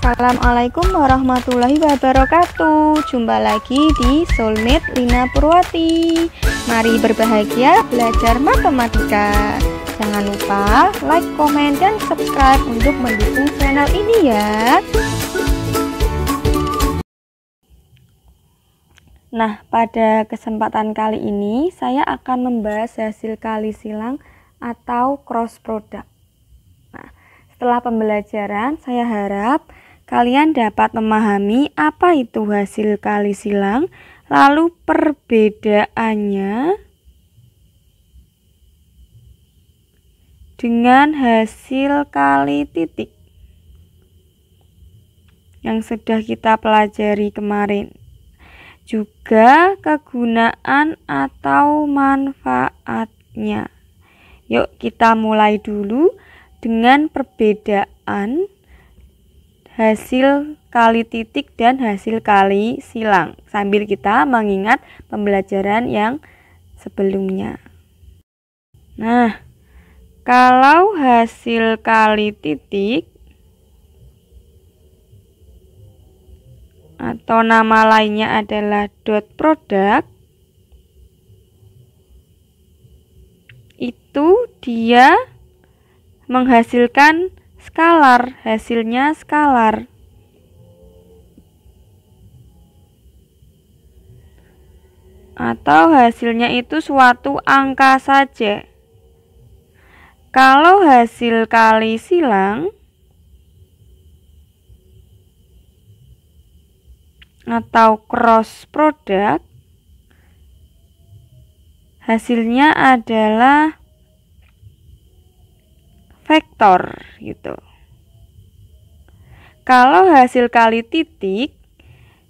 Assalamualaikum warahmatullahi wabarakatuh. Jumpa lagi di Soulmate Lina Purwati. Mari berbahagia belajar matematika. Jangan lupa like, komen, dan subscribe untuk mendukung channel ini ya. Nah, pada kesempatan kali ini saya akan membahas hasil kali silang atau cross product. Nah, setelah pembelajaran, saya harap kalian dapat memahami apa itu hasil kali silang, lalu perbedaannya dengan hasil kali titik yang sudah kita pelajari kemarin. Juga kegunaan atau manfaatnya. Yuk kita mulai dulu dengan perbedaan hasil kali titik dan hasil kali silang, sambil kita mengingat pembelajaran yang sebelumnya. Nah, kalau hasil kali titik atau nama lainnya adalah dot product, itu dia menghasilkan skalar, hasilnya skalar. Atau hasilnya itu suatu angka saja. Kalau hasil kali silang atau cross product, hasilnya adalah vektor gitu. Kalau hasil kali titik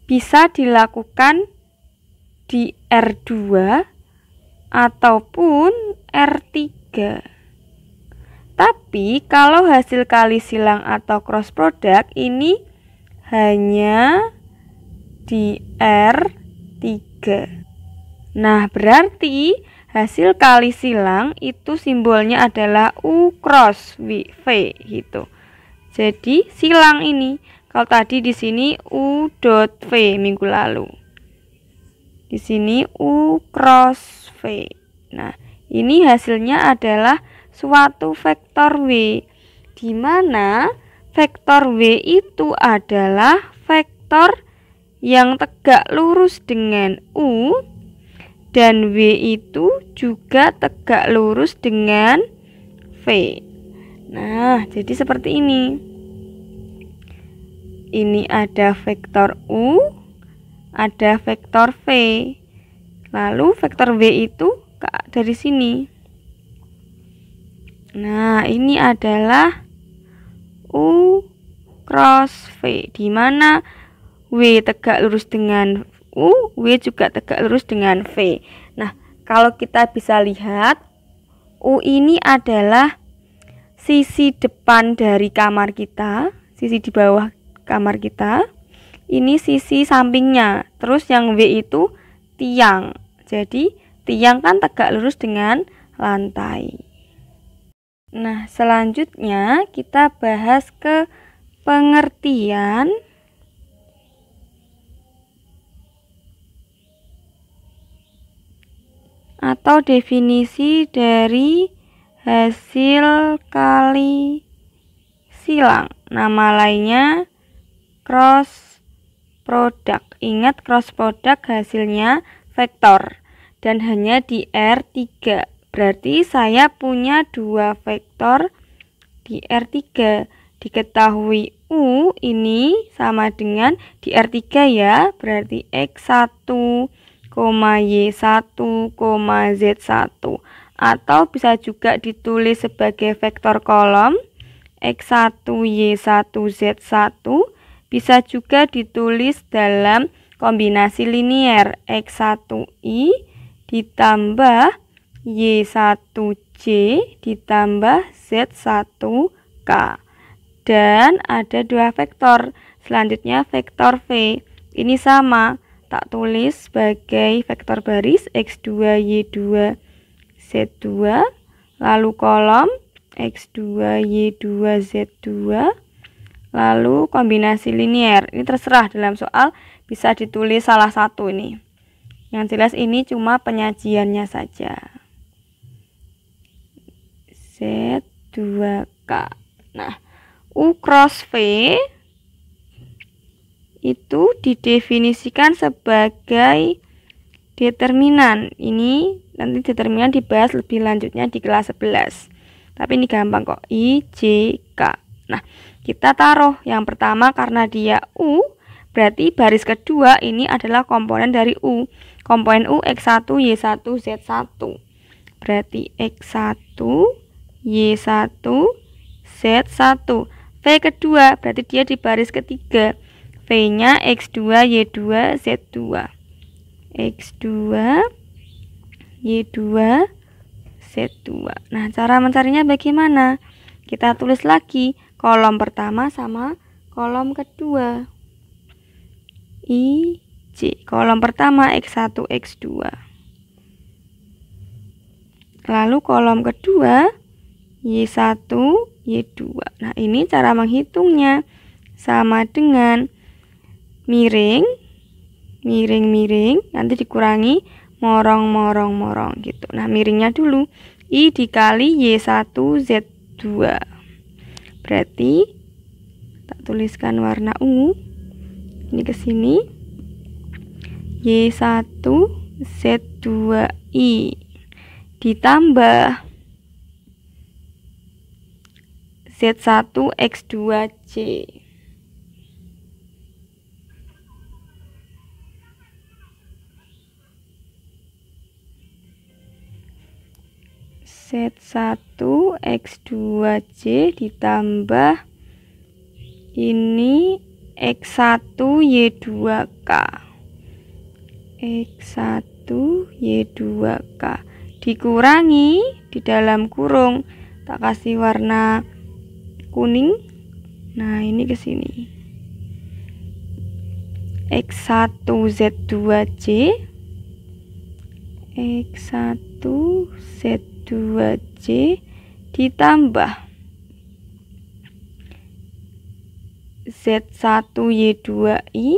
bisa dilakukan di R2 ataupun R3. Tapi kalau hasil kali silang atau cross product ini hanya di R3. Nah, berarti hasil kali silang itu simbolnya adalah U cross V gitu. Jadi silang ini, kalau tadi di sini U dot V minggu lalu. Di sini U cross V. Nah, ini hasilnya adalah suatu vektor W, di mana vektor W itu adalah vektor yang tegak lurus dengan U, dan W itu juga tegak lurus dengan V. Nah, jadi seperti ini. Ini ada vektor U, ada vektor V. Lalu vektor W itu dari sini. Nah, ini adalah U cross V, di mana W tegak lurus dengan U, W juga tegak lurus dengan V. Nah, kalau kita bisa lihat, U ini adalah sisi depan dari kamar kita, sisi di bawah kamar kita. Ini sisi sampingnya. Terus yang W itu tiang. Jadi, tiang kan tegak lurus dengan lantai. Nah, selanjutnya kita bahas ke pengertian atau definisi dari hasil kali silang. Nama lainnya cross product. Ingat, cross product hasilnya vektor dan hanya di R3. Berarti saya punya dua vektor di R3. Diketahui U ini sama dengan di R3 ya, berarti X1, Y1, Z1, atau bisa juga ditulis sebagai vektor kolom X1, Y1, Z1. Bisa juga ditulis dalam kombinasi linier X1I ditambah Y1J ditambah Z1K. Dan ada dua vektor, selanjutnya vektor V. Ini sama, tak tulis sebagai vektor baris X2, Y2, Z2, lalu kolom X2, Y2, Z2, lalu kombinasi linier. Ini terserah, dalam soal bisa ditulis salah satu ini. Yang jelas ini cuma penyajiannya saja. Z2K. Nah, U cross V itu didefinisikan sebagai determinan. Ini nanti determinan dibahas lebih lanjutnya di kelas 11. Tapi ini gampang kok. I, J, K. Nah, kita taruh yang pertama karena dia U, berarti baris kedua ini adalah komponen dari U. Komponen U X1, Y1, Z1. Berarti X1, Y1, Z1. V kedua, berarti dia di baris ketiga. V-nya X2, Y2, Z2. X2, Y2, Z2. Nah, cara mencarinya bagaimana? Kita tulis lagi kolom pertama sama kolom kedua. I, J. Kolom pertama X1, X2. Lalu kolom kedua Y1, Y2. Nah, ini cara menghitungnya. Sama dengan miring, miring, nanti dikurangi morong gitu. Nah, miringnya dulu. I dikali Y1, Z2. Berarti tak tuliskan warna ungu. Ini ke sini. Y1, Z2I ditambah Z1, X2J. Z1, X2J ditambah ini X1, Y2K. X1, Y2K dikurangi di dalam kurung, tak kasih warna kuning. Nah, ini ke sini. X1, Z2J, X1, Z2J ditambah Z1, Y2I,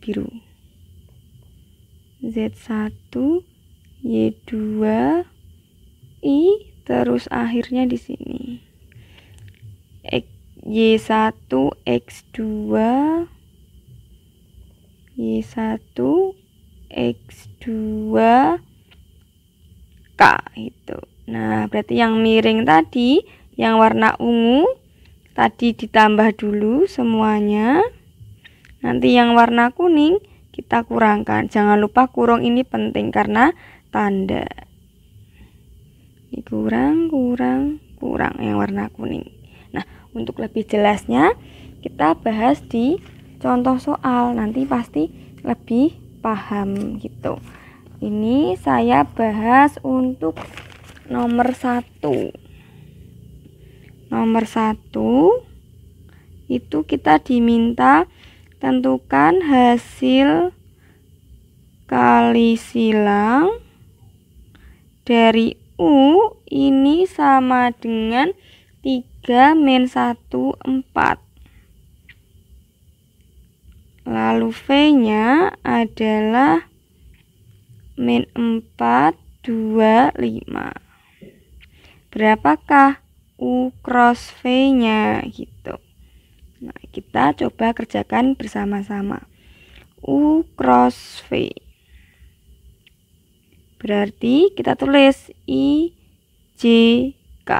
biru. Z1, Y2I, terus akhirnya di sini. Y1, X2, Y1, X2, K itu. Nah, berarti yang miring tadi, yang warna ungu tadi ditambah dulu semuanya. Nanti yang warna kuning kita kurangkan. Jangan lupa kurung ini penting karena tanda. Ini kurang yang warna kuning. Nah, untuk lebih jelasnya kita bahas di contoh soal. Nanti pasti lebih paham gitu. Ini saya bahas untuk nomor 1. Nomor 1 itu kita diminta tentukan hasil kali silang dari U ini sama dengan 3 min 1, 4. Lalu V-nya adalah min 4, 2, 5. Berapakah U cross V-nya gitu. Nah, kita coba kerjakan bersama-sama. U cross V. Berarti kita tulis I, J, K.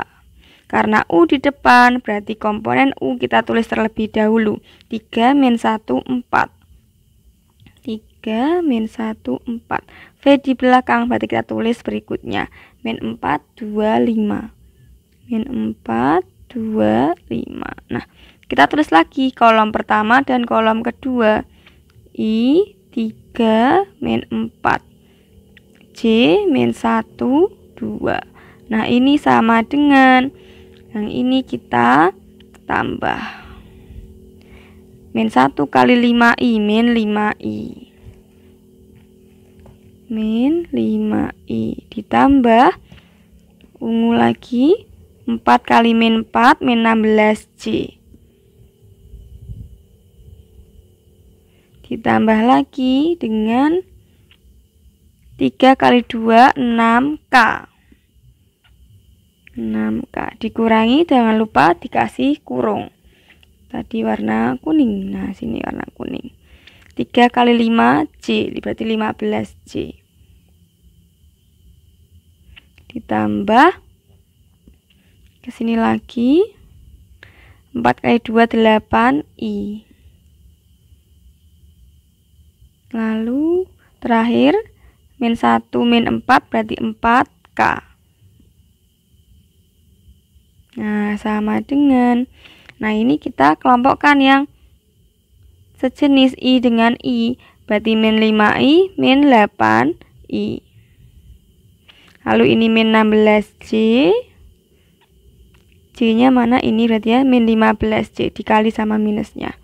Karena U di depan, berarti komponen U kita tulis terlebih dahulu. 3 min 1, 4. 3 min 1, 4. V di belakang, berarti kita tulis berikutnya. Min 4, 2, 5. Min 4, 2, 5. Nah, kita tulis lagi kolom pertama dan kolom kedua. I 3 min 4. J min 1, 2. Nah, ini sama dengan yang ini kita tambah. Min 1 kali 5I, min 5I. Min 5I ditambah ungu lagi 4 kali min 4 min 16J. Ditambah lagi dengan 3 kali 2 6K. 6K dikurangi, jangan lupa dikasih kurung. Tadi warna kuning. Nah, sini warna kuning. 3 kali 5J berarti 15J. Ditambah ke sini lagi 4 kali 2 8I. Lalu terakhir min 1 min 4 berarti 4K. Nah, sama dengan, nah ini kita kelompokkan yang sejenis I dengan I, berarti min 5I min 8I. Lalu ini min 16J, J nya mana? Ini berarti ya min 15J dikali sama minusnya.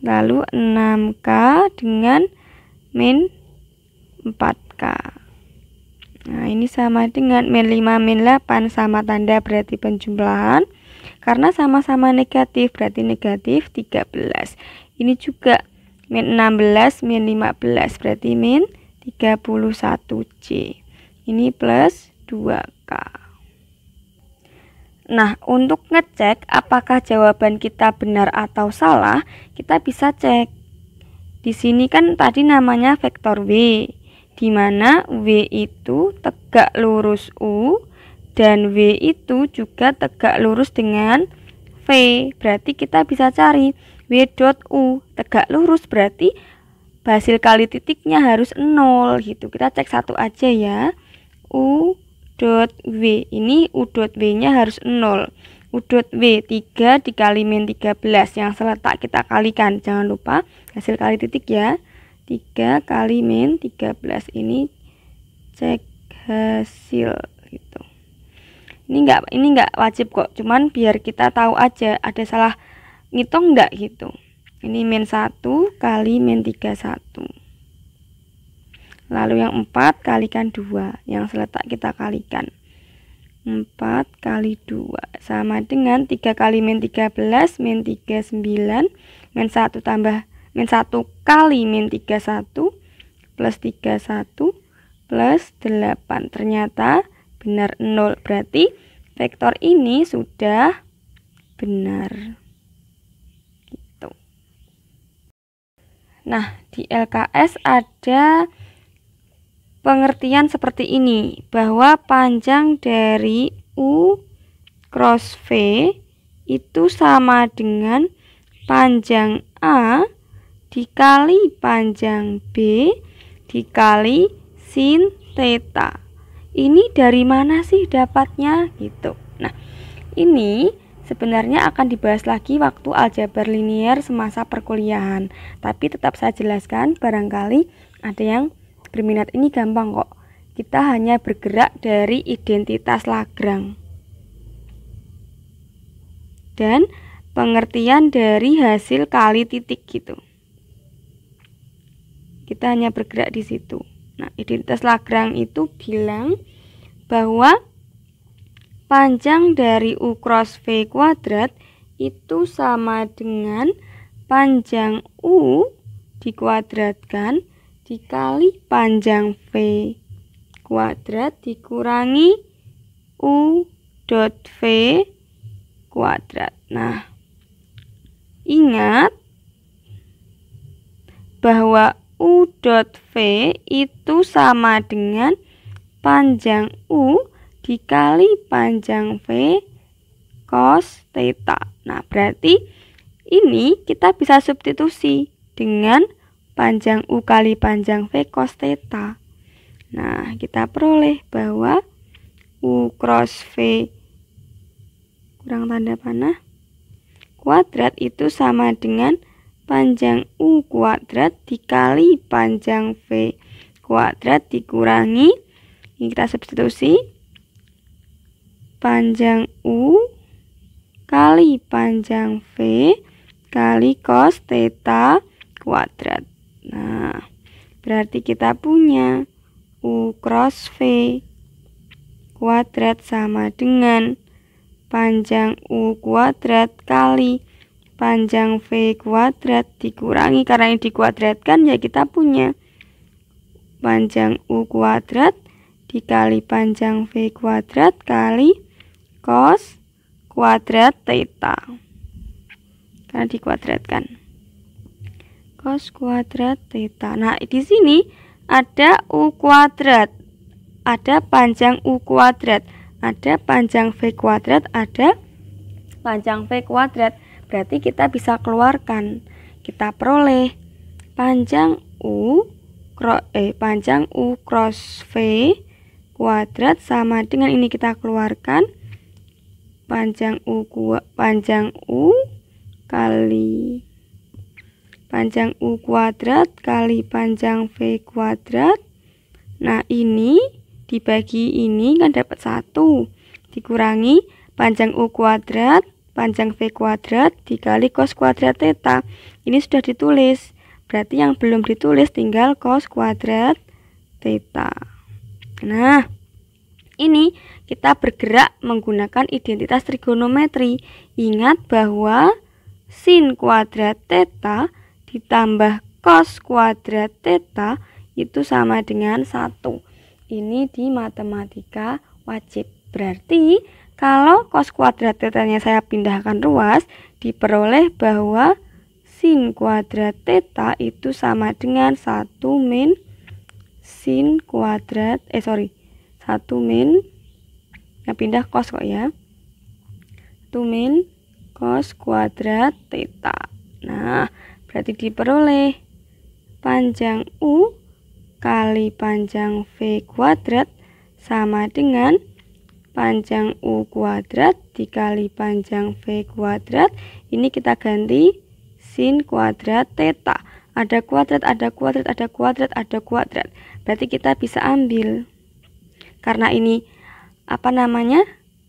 Lalu 6K dengan min 4K. Nah, ini sama dengan min 5 min 8 sama tanda berarti penjumlahan. Karena sama-sama negatif berarti negatif 13. Ini juga min 16 min 15 berarti min 31J. Ini plus 2K. Nah, untuk ngecek apakah jawaban kita benar atau salah, kita bisa cek. Di sini kan tadi namanya vektor W, di mana W itu tegak lurus U dan W itu juga tegak lurus dengan V. Berarti kita bisa cari W dot U tegak lurus, berarti hasil kali titiknya harus 0 gitu. Kita cek satu aja ya. U dot W, ini U dot W nya harus 0. U dot W 3 dikali min 13 yang seletak kita kalikan, jangan lupa hasil kali titik ya. 3 kali min 13, ini cek hasil gitu. Ini enggak wajib kok, cuman biar kita tahu aja ada salah ngitung enggak gitu. Ini min 1 kali min 31. Lalu yang 4 kalikan 2, yang seletak kita kalikan. 4 kali 2 sama dengan 3 kali min 13 min 39 min 1 tambah min 1 kali min 31 plus 31 plus 8. Ternyata benar 0, berarti vektor ini sudah benar. Gitu. Nah, di LKS ada pengertian seperti ini, bahwa panjang dari U cross V itu sama dengan panjang A dikali panjang B dikali sin theta. Ini dari mana sih dapatnya gitu. Nah, ini sebenarnya akan dibahas lagi waktu aljabar linier semasa perkuliahan, tapi tetap saya jelaskan, barangkali ada yang berminat. Ini gampang kok, kita hanya bergerak dari identitas Lagrange dan pengertian dari hasil kali titik gitu. Kita hanya bergerak di situ. Nah, identitas Lagrange itu bilang bahwa panjang dari U cross V kuadrat itu sama dengan panjang U dikuadratkan dikali panjang V kuadrat dikurangi U dot V kuadrat. Nah, ingat bahwa U dot V itu sama dengan panjang U dikali panjang V cos theta. Nah, berarti ini kita bisa substitusi dengan panjang U kali panjang V cos theta. Nah, kita peroleh bahwa U cross V kurang tanda panah kuadrat itu sama dengan panjang U kuadrat dikali panjang V kuadrat dikurangi, ini kita substitusi, panjang U kali panjang V kali cos theta kuadrat. Nah, berarti kita punya U cross V kuadrat sama dengan panjang U kuadrat kali panjang V kuadrat dikurangi, karena ini dikuadratkan ya kita punya panjang U kuadrat dikali panjang V kuadrat kali cos kuadrat theta, karena dikuadratkan cos kuadrat theta. Nah, di sini ada U kuadrat, ada panjang U kuadrat, ada panjang V kuadrat, ada panjang V kuadrat. Berarti kita bisa keluarkan. Kita peroleh panjang U cross V kuadrat sama dengan ini, kita keluarkan panjang U kali panjang U kuadrat kali panjang V kuadrat. Nah, ini dibagi ini kan dapat 1, dikurangi panjang U kuadrat panjang V kuadrat dikali cos kuadrat theta. Ini sudah ditulis, berarti yang belum ditulis tinggal cos kuadrat theta. Nah, ini kita bergerak menggunakan identitas trigonometri. Ingat bahwa sin kuadrat theta ditambah cos kuadrat theta itu sama dengan 1. Ini di matematika wajib. Berarti kalau cos kuadrat theta-nya saya pindahkan ruas, diperoleh bahwa sin kuadrat theta itu sama dengan 1 min sin kuadrat 1 min, ya pindah cos kok ya, 1 min cos kuadrat theta. Nah, berarti diperoleh panjang U kali panjang V kuadrat sama dengan panjang U kuadrat dikali panjang V kuadrat. Ini kita ganti sin kuadrat theta. Ada kuadrat, ada kuadrat, ada kuadrat, ada kuadrat. Berarti kita bisa ambil. Karena ini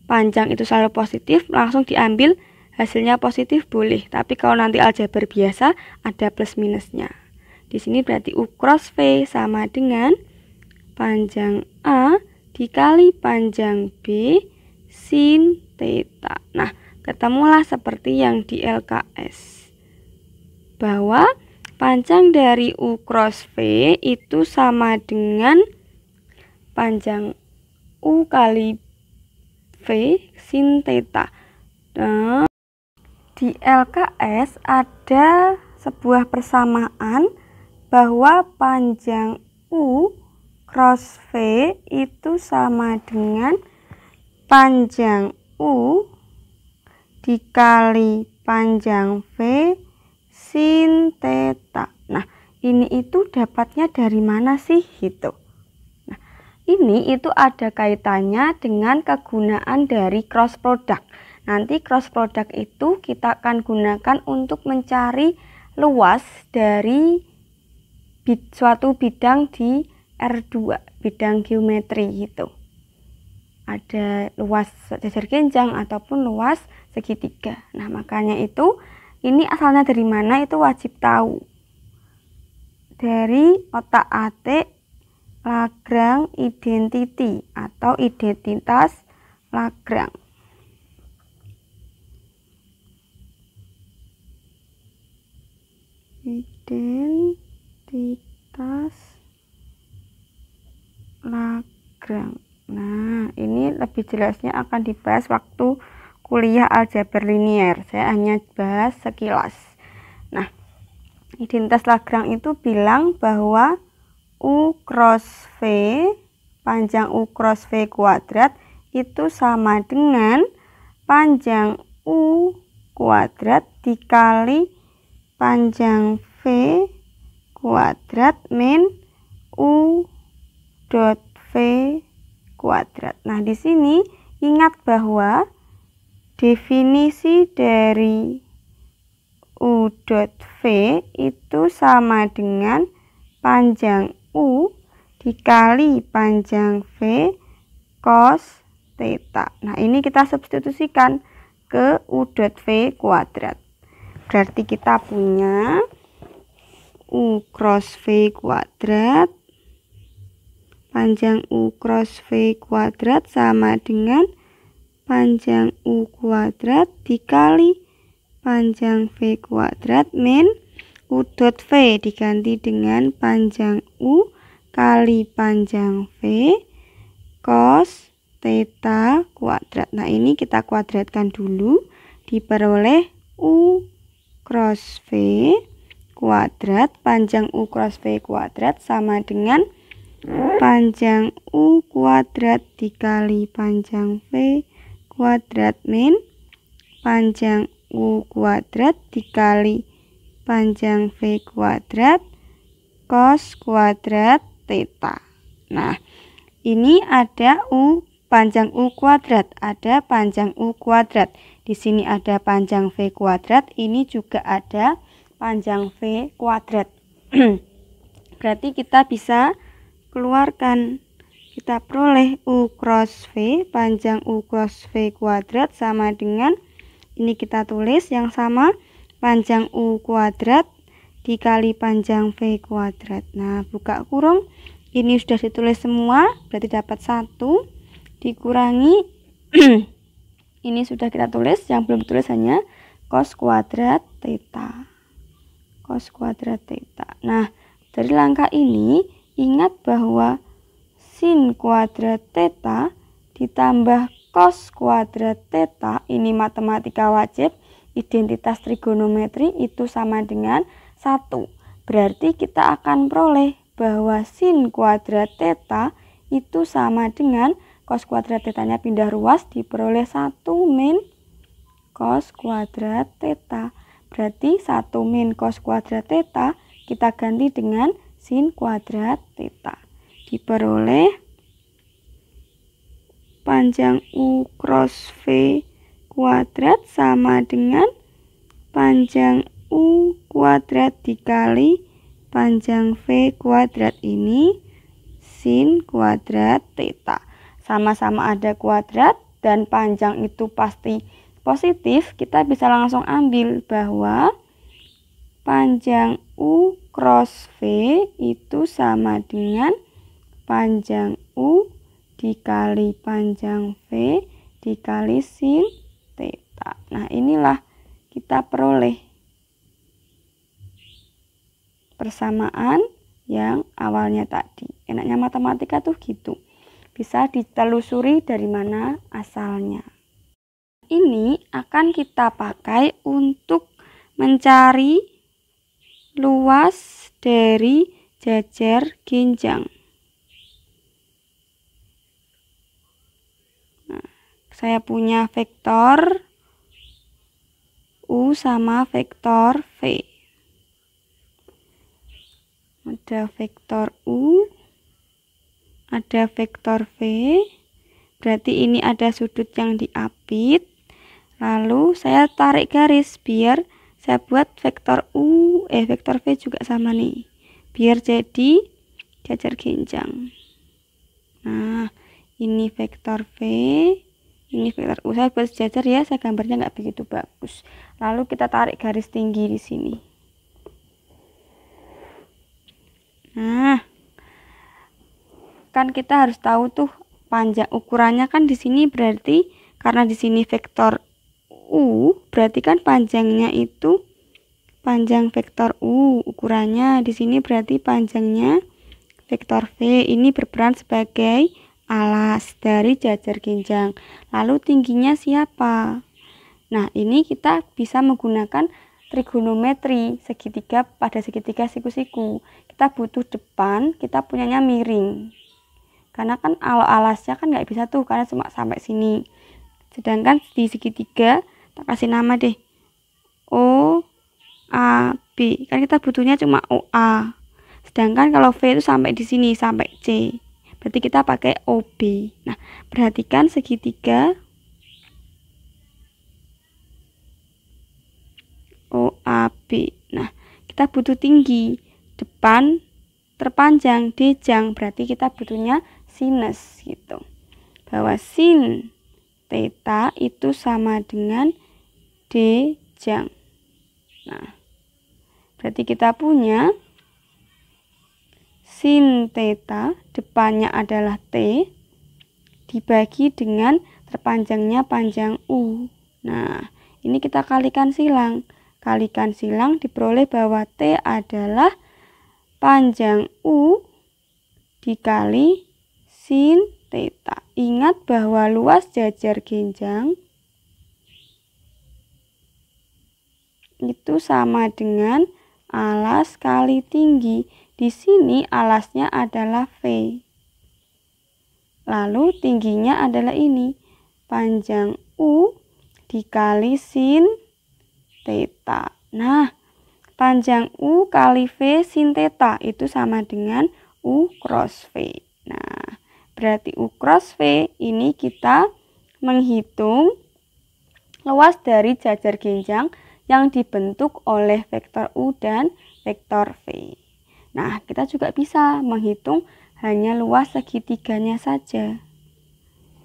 panjang itu selalu positif, langsung diambil hasilnya positif boleh. Tapi kalau nanti aljabar biasa ada plus minusnya. Di sini berarti U cross V sama dengan panjang A dikali panjang B sin theta. Nah, ketemulah seperti yang di LKS, bahwa panjang dari U cross V itu sama dengan panjang U kali V sin theta. Nah, di LKS ada sebuah persamaan bahwa panjang U cross V itu sama dengan panjang U dikali panjang V sin theta. Nah, ini itu dapatnya dari mana sih gitu. Nah, ini itu ada kaitannya dengan kegunaan dari cross product. Nanti cross product itu kita akan gunakan untuk mencari luas dari suatu bidang di R2, bidang geometri gitu. Ada luas jajar genjang ataupun luas segitiga. Nah, makanya itu ini asalnya dari mana itu wajib tahu. Dari otak-atik Lagrange identity atau identitas Lagrange. Identitas Lagrange. Nah, ini lebih jelasnya akan dibahas waktu kuliah aljabar linier. Saya hanya bahas sekilas. Nah, identitas Lagrange itu bilang bahwa U cross V, panjang U cross V kuadrat itu sama dengan panjang U kuadrat dikali panjang V kuadrat min U dot V kuadrat. Nah, di sini ingat bahwa definisi dari U dot V itu sama dengan panjang U dikali panjang V cos theta. Nah, ini kita substitusikan ke U dot V kuadrat. Berarti kita punya U cross V kuadrat panjang U cross V kuadrat sama dengan panjang U kuadrat dikali panjang V kuadrat min U dot V diganti dengan panjang U kali panjang V cos theta kuadrat. Nah, ini kita kuadratkan dulu, diperoleh U cross V kuadrat, panjang U cross V kuadrat sama dengan panjang U kuadrat dikali panjang V kuadrat min panjang U kuadrat dikali panjang V kuadrat cos kuadrat theta. Nah, ini ada panjang U kuadrat, ada panjang U kuadrat. Di sini ada panjang V kuadrat, ini juga ada panjang V kuadrat. Berarti kita bisa keluarkan, kita peroleh U cross V, panjang U cross V kuadrat sama dengan, ini kita tulis yang sama, panjang U kuadrat dikali panjang V kuadrat. Nah, buka kurung, ini sudah ditulis semua, berarti dapat 1 dikurangi ini sudah kita tulis, yang belum ditulis hanya cos kuadrat theta. Cos kuadrat theta. Nah, dari langkah ini ingat bahwa sin kuadrat theta ditambah cos kuadrat theta, ini matematika wajib, identitas trigonometri itu sama dengan 1. Berarti kita akan peroleh bahwa sin kuadrat theta itu sama dengan cos kuadrat tetanya pindah ruas, diperoleh 1 min cos kuadrat theta. Berarti 1 min cos kuadrat theta kita ganti dengan sin kuadrat theta. Diperoleh panjang U cross V kuadrat sama dengan panjang U kuadrat dikali panjang V kuadrat, ini sin kuadrat theta. Sama-sama ada kuadrat dan panjang itu pasti positif, kita bisa langsung ambil bahwa panjang U cross V itu sama dengan panjang U dikali panjang V dikali sin theta. Nah, inilah kita peroleh persamaan yang awalnya tadi. Enaknya matematika tuh gitu, bisa ditelusuri dari mana asalnya. Ini akan kita pakai untuk mencari luas dari jajar ginjang. Nah, saya punya vektor U sama vektor V. Ada vektor U, ada vektor V, berarti ini ada sudut yang diapit. Lalu saya tarik garis biar saya buat vektor vektor V juga sama nih, biar jadi jajar ginjang. Nah, ini vektor V, ini vektor U. Saya buat sejajar ya, saya gambarnya nggak begitu bagus. Lalu kita tarik garis tinggi di sini. Nah, kan kita harus tahu tuh panjang ukurannya kan di sini, berarti karena di sini vektor U, berarti kan panjangnya itu panjang vektor U, ukurannya di sini berarti panjangnya vektor V. Ini berperan sebagai alas dari jajar ginjang. Lalu tingginya siapa? Nah, ini kita bisa menggunakan trigonometri segitiga pada segitiga siku-siku. Kita butuh depan, kita punyanya miring. Karena kan alasnya kan nggak bisa tuh, karena cuma sampai sini. Sedangkan di segitiga, tak kasih nama deh. O, A, B. Kan kita butuhnya cuma OA. Sedangkan kalau V itu sampai di sini, sampai C. Berarti kita pakai OB. Nah, perhatikan segitiga OAB. Nah, kita butuh tinggi, depan terpanjang, dejang, berarti kita butuhnya sinus gitu. Bahwa sin theta itu sama dengan dejang. Nah, berarti kita punya sin theta, depannya adalah T, dibagi dengan terpanjangnya panjang U. Nah, ini kita kalikan silang. Kalikan silang diperoleh bahwa T adalah panjang U dikali sin theta. Ingat bahwa luas jajar genjang itu sama dengan alas kali tinggi. Di sini alasnya adalah V. Lalu tingginya adalah ini, panjang U dikali sin theta. Nah, panjang U kali V sin theta itu sama dengan U cross V. Nah, berarti U cross V ini kita menghitung luas dari jajar genjang yang dibentuk oleh vektor U dan vektor V. Nah, kita juga bisa menghitung hanya luas segitiganya saja.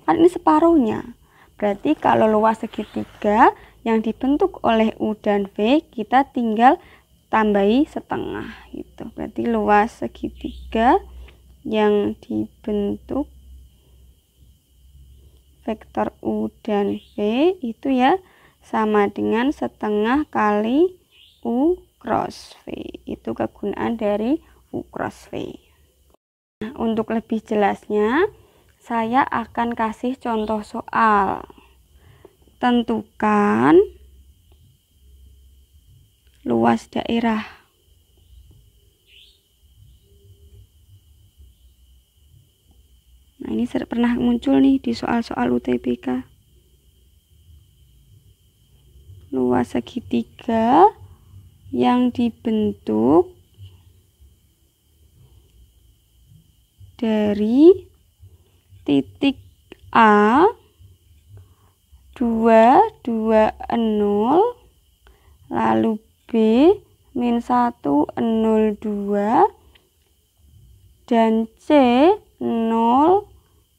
Kan ini separuhnya. Berarti kalau luas segitiga yang dibentuk oleh U dan V, kita tinggal tambahi setengah gitu. Berarti luas segitiga yang dibentuk vektor U dan V itu ya sama dengan setengah kali U cross V. Itu kegunaan dari U cross V. Nah, untuk lebih jelasnya, saya akan kasih contoh soal. Tentukan luas daerah. Nah, ini pernah muncul nih di soal-soal UTBK. Luas segitiga yang dibentuk dari titik A 2, 2, 0, lalu B min 1, 0, 2, dan C 0,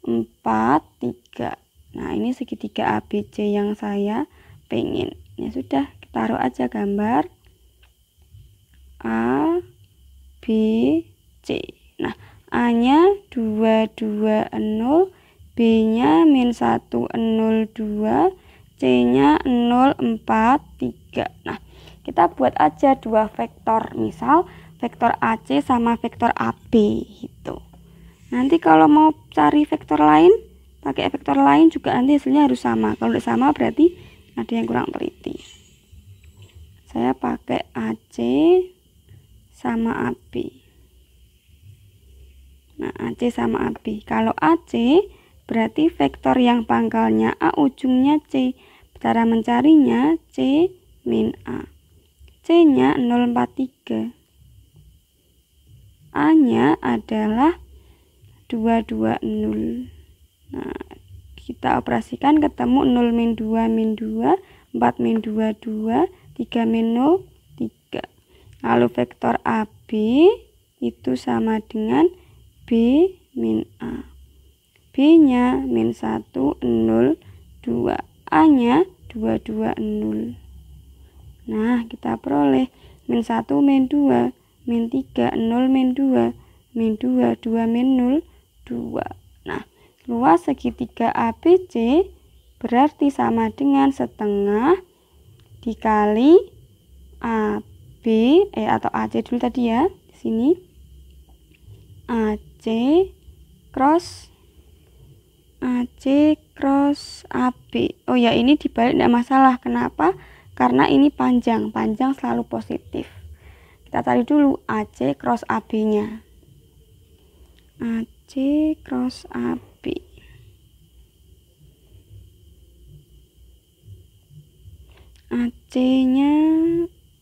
4, 3. Nah, ini segitiga ABC yang saya pengen. Ya sudah, kita taruh aja gambar A, B, C. Nah, A-nya 2, 2, 0, B-nya min 1, 0, 2, C-nya 0, 4, 3. Nah, kita buat aja dua vektor. Misal, vektor AC sama vektor AB gitu. Nanti kalau mau cari vektor lain, pakai vektor lain juga nanti hasilnya harus sama. Kalau tidak sama berarti ada yang kurang teliti. Saya pakai AC sama AB. Nah, AC sama AB. Kalau AC berarti vektor yang pangkalnya A ujungnya C. Cara mencarinya C min A. C-nya 043. A-nya adalah 220. Nah, kita operasikan ketemu 0 min 2 min 2, 4 min 2 2, 3 min 0 3. Lalu vektor AB itu sama dengan B min A. B-nya min 1, 0, 2. A-nya 2, 2, 0. Nah, kita peroleh min 1 min 2, min 3, 0 min 2, min 2, 2 min 0, 2. Nah, luas segitiga ABC berarti sama dengan setengah dikali AB, atau AC dulu tadi ya, di sini. AC cross AB. Oh ya, ini dibalik tidak masalah. Kenapa? Karena ini panjang selalu positif. Kita cari dulu AC cross AB-nya. AC cross AB. AC-nya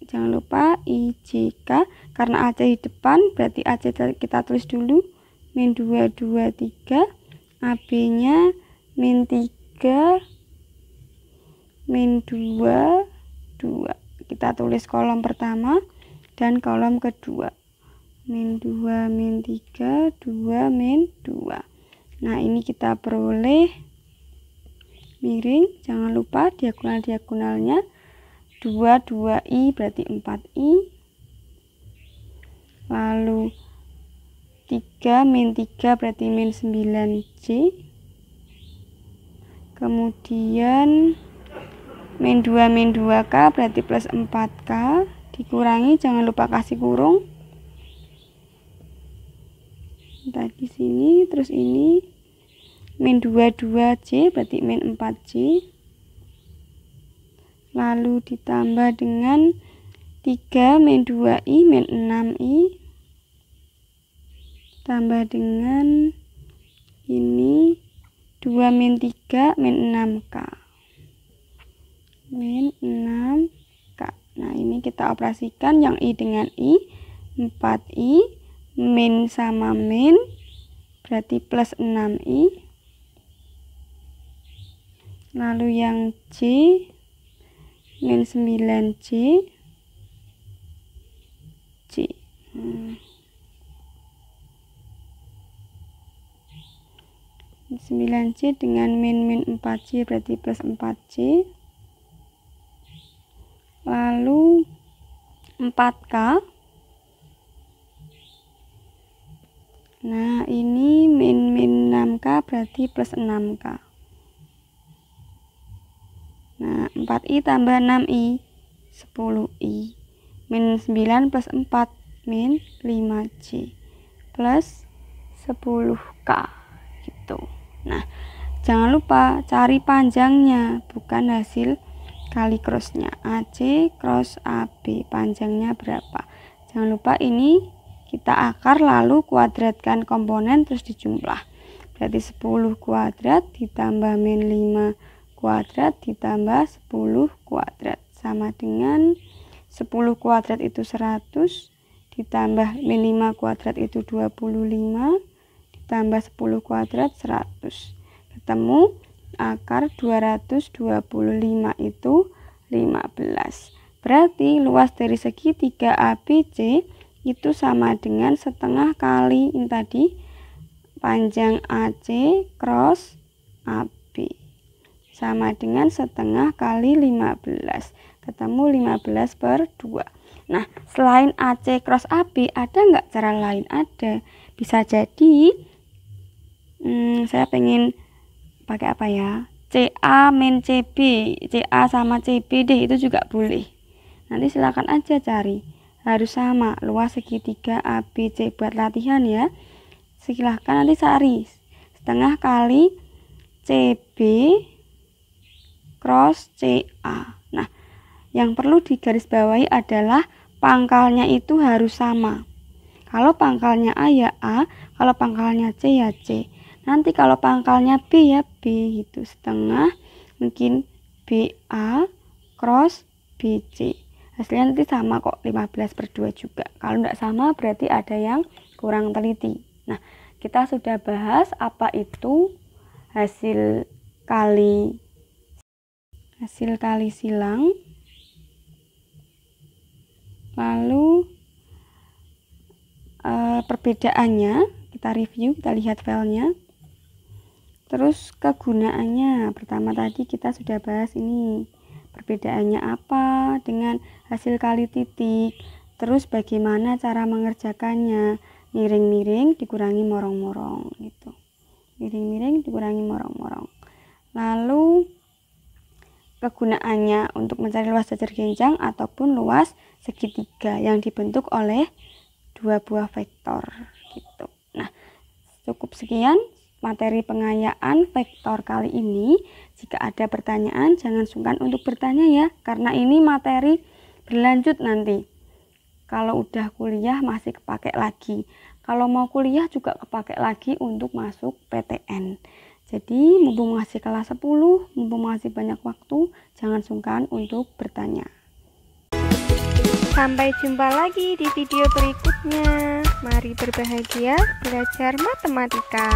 jangan lupa IJK, karena AC di depan berarti AC kita tulis dulu min 2, 2, 3. AB-nya min 3, min 2, 2. Kita tulis kolom pertama dan kolom kedua. Min 2, min 3, 2, min 2. Nah, ini kita peroleh miring. Jangan lupa diagonal-diagonalnya. 2, 2i berarti 4i. Lalu 3 min 3 berarti min 9C. Kemudian min 2K berarti plus 4K. Dikurangi, jangan lupa kasih kurung. Tadi sini, terus ini min 22C berarti min 4C. Lalu ditambah dengan 3 min 2I min 6I. Tambah dengan ini 2 min 3 min 6K. Min 6K. Nah, ini kita operasikan yang I dengan I. 4I min sama min berarti plus 6I. Lalu yang C min 9C. C. 9C dengan min 4C berarti plus 4C. Lalu 4K. Nah, ini min 6K berarti plus 6K. Nah, 4I tambah 6I 10I. Min 9 plus 4 min 5C plus 10K gitu. Nah, jangan lupa cari panjangnya, bukan hasil kali crossnya. AC cross AB panjangnya berapa. Jangan lupa ini kita akar lalu kuadratkan komponen terus dijumlah. Berarti 10 kuadrat ditambah min 5 kuadrat ditambah 10 kuadrat sama dengan 10 kuadrat itu 100 ditambah min 5 kuadrat itu 25 ditambah 10 kuadrat 100. Ketemu akar 225 itu 15. Berarti luas dari segitiga ABC itu sama dengan setengah kali ini tadi panjang AC cross AB. Sama dengan setengah kali 15. Ketemu 15/2. Nah, selain AC cross AB, ada nggak cara lain? Ada. Bisa jadi, saya pengen pakai apa ya? CA min CB. CA sama CB deh, itu juga boleh. Nanti silakan aja cari. Harus sama, luas segitiga ABC buat latihan ya. Silahkan nanti cari. Setengah kali CB cross CA. Nah, yang perlu digarisbawahi adalah pangkalnya itu harus sama. Kalau pangkalnya A ya A, kalau pangkalnya C ya C. Nanti kalau pangkalnya B ya B gitu. Setengah mungkin BA cross BC. Hasilnya nanti sama kok, 15/2 juga. Kalau tidak sama berarti ada yang kurang teliti. Nah, kita sudah bahas apa itu hasil kali silang. Lalu perbedaannya kita review, kita lihat filenya. Terus kegunaannya, pertama tadi kita sudah bahas ini. Perbedaannya apa dengan hasil kali titik. Terus bagaimana cara mengerjakannya. Miring-miring dikurangi morong-morong gitu. Miring-miring dikurangi morong-morong. Lalu kegunaannya untuk mencari luas jajar genjang ataupun luas segitiga yang dibentuk oleh dua buah vektor gitu. Nah, cukup sekian materi pengayaan vektor kali ini. Jika ada pertanyaan jangan sungkan untuk bertanya ya, karena ini materi berlanjut nanti. Kalau udah kuliah masih kepake lagi. Kalau mau kuliah juga kepake lagi untuk masuk PTN. Jadi, mumpung masih kelas 10, mumpung masih banyak waktu, jangan sungkan untuk bertanya. Sampai jumpa lagi di video berikutnya. Mari berbahagia belajar matematika.